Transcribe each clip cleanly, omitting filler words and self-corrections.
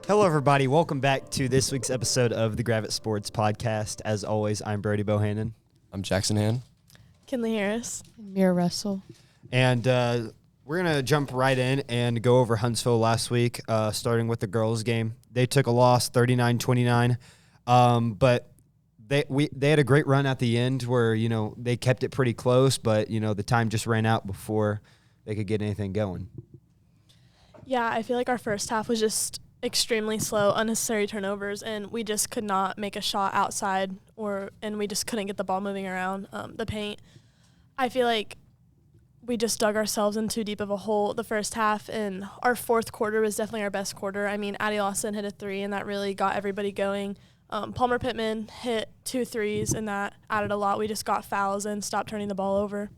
Hello, everybody. Welcome back to this week's episode of the Gravette Sports Podcast. As always, I'm Brody Bohannon. I'm Jackson Han. Kinley Harris. Mira Russell. And we're going to jump right in and go over Huntsville last week, starting with the girls' game. They took a loss, 39-29, but they had a great run at the end where, they kept it pretty close, but, the time just ran out before they could get anything going. Yeah, I feel like our first half was just extremely slow, unnecessary turnovers, and we just could not make a shot outside, and we just couldn't get the ball moving around the paint. I feel like we just dug ourselves in too deep of a hole the first half, and our fourth quarter was definitely our best quarter. I mean, Addie Lawson hit a three, and that really got everybody going. Palmer Pittman hit 2 threes, and that added a lot. We just got fouls and stopped turning the ball over.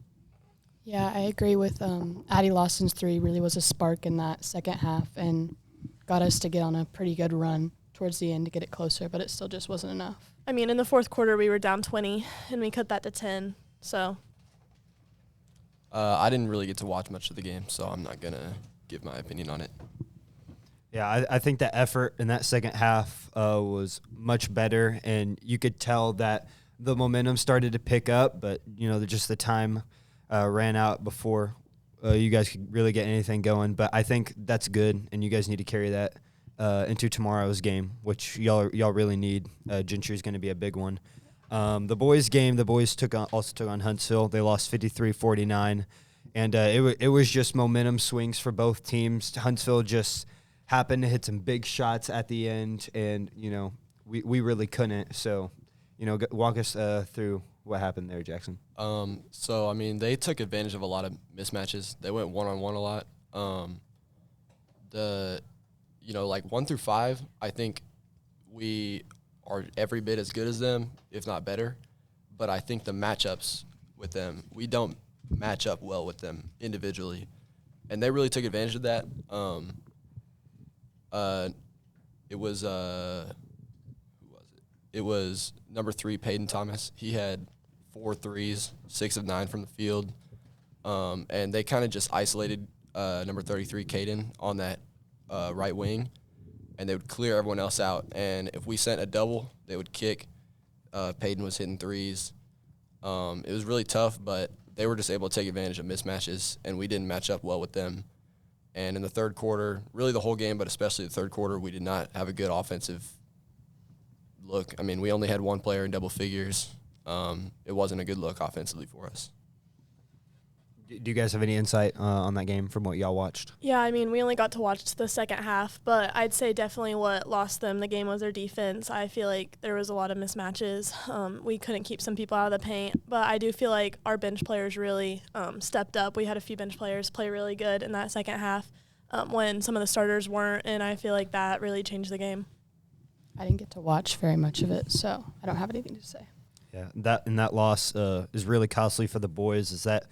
Yeah, I agree with Addie Lawson's three really was a spark in that second half and got us to get on a pretty good run towards the end to get it closer, but it still just wasn't enough. I mean, in the fourth quarter, we were down 20, and we cut that to 10, so. I didn't really get to watch much of the game, so I'm not going to give my opinion on it. Yeah, I think the effort in that second half was much better, and you could tell that the momentum started to pick up, but, just the time ran out before you guys could really get anything going. But I think that's good, and you guys need to carry that into tomorrow's game, which y'all really need. Gentry is going to be a big one. The boys' game, the boys also took on Huntsville. They lost 53-49, and it was just momentum swings for both teams. Huntsville just happened to hit some big shots at the end, and, we really couldn't. So, walk us through what happened there, Jackson. They took advantage of a lot of mismatches. They went one-on-one a lot. 1 through 5, I think we are every bit as good as them, if not better. But I think the matchups with them, we don't match up well with them individually. And they really took advantage of that. It was number 3, Peyton Thomas. He had 4 threes, 6 of 9 from the field. And they kind of just isolated number 33, Caden, on that right wing. And they would clear everyone else out. And if we sent a double, they would kick. Peyton was hitting threes. It was really tough, but they were just able to take advantage of mismatches, and we didn't match up well with them. And in the third quarter, really the whole game, but especially the third quarter, we did not have a good offensive look. I mean, we only had one player in double figures. It wasn't a good look offensively for us. Do you guys have any insight on that game from what y'all watched? Yeah, I mean, we only got to watch the second half, but I'd say definitely what lost them the game was their defense. I feel like there was a lot of mismatches. We couldn't keep some people out of the paint, but I do feel like our bench players really stepped up. We had a few bench players play really good in that second half when some of the starters weren't, and I feel like that really changed the game. I didn't get to watch very much of it, so I don't have anything to say. Yeah, that loss is really costly for the boys. Is that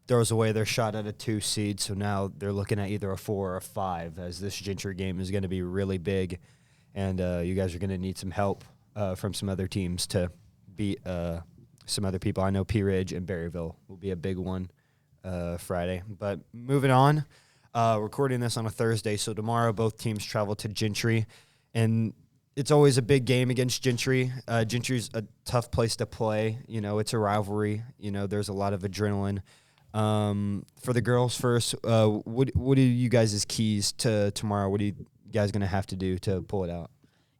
throws away their shot at a 2 seed, so now they're looking at either a 4 or a 5, as this Gentry game is going to be really big, and you guys are going to need some help from some other teams to beat some other people. I know Pea Ridge and Berryville will be a big one Friday. But moving on, recording this on a Thursday, so tomorrow both teams travel to Gentry, and it's always a big game against Gentry. Gentry's a tough place to play. It's a rivalry. There's a lot of adrenaline. For the girls first, what are you guys' keys to tomorrow? What are you guys going to have to do to pull it out?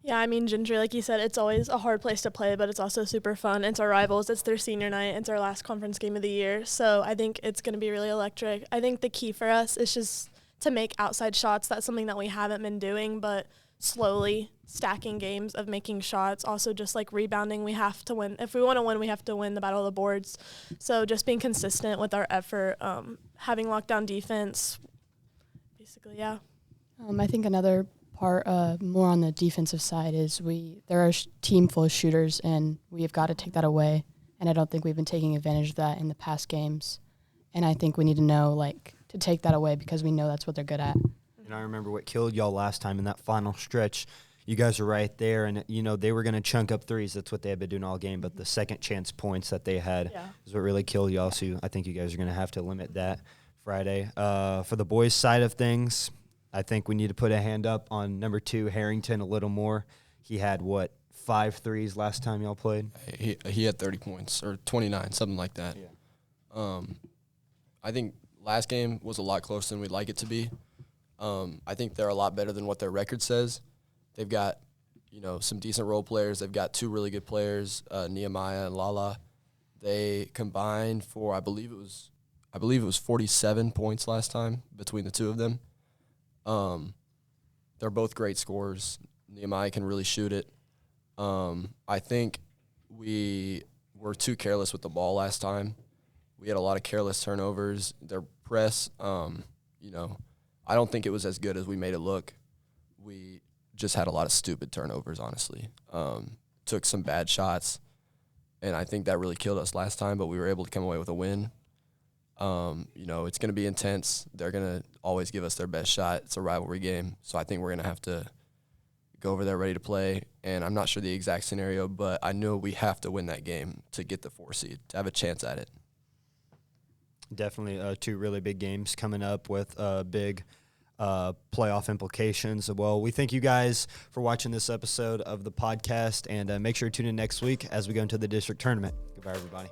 Yeah, I mean, Gentry, like you said, it's always a hard place to play, but it's also super fun. It's our rivals. It's their senior night. It's our last conference game of the year. So I think it's going to be really electric. I think the key for us is just to make outside shots. That's something that we haven't been doing, but slowly stacking games of making shots. Also just like rebounding, we have to win. If we want to win, we have to win the battle of the boards. So just being consistent with our effort, having lockdown defense, basically, yeah. I think another part more on the defensive side is they're a team full of shooters, and we have got to take that away. And I don't think we've been taking advantage of that in the past games. And I think we need to know, to take that away because we know that's what they're good at. And I remember what killed y'all last time in that final stretch. You guys were right there, and, they were going to chunk up threes. That's what they had been doing all game. But the second chance points that they had is what really killed y'all. So I think you guys are going to have to limit that Friday. For the boys' side of things, I think we need to put a hand up on number 2, Harrington, a little more. He had, 5 threes last time y'all played? He had 30 points or 29, something like that. Yeah. I think last game was a lot closer than we'd like it to be. I think they're a lot better than what their record says. They've got, some decent role players. They've got 2 really good players, Nehemiah and Lala. They combined for, I believe it was 47 points last time between the 2 of them. They're both great scorers. Nehemiah can really shoot it. I think we were too careless with the ball last time. We had a lot of careless turnovers. Their press, I don't think it was as good as we made it look. We just had a lot of stupid turnovers, honestly. Took some bad shots, and I think that really killed us last time, but we were able to come away with a win. It's going to be intense. They're going to always give us their best shot. It's a rivalry game, so I think we're going to have to go over there ready to play, and I'm not sure the exact scenario, but I know we have to win that game to get the 4 seed, to have a chance at it. Definitely 2 really big games coming up with big playoff implications. Well, we thank you guys for watching this episode of the podcast, and make sure to tune in next week as we go into the district tournament. Goodbye, everybody.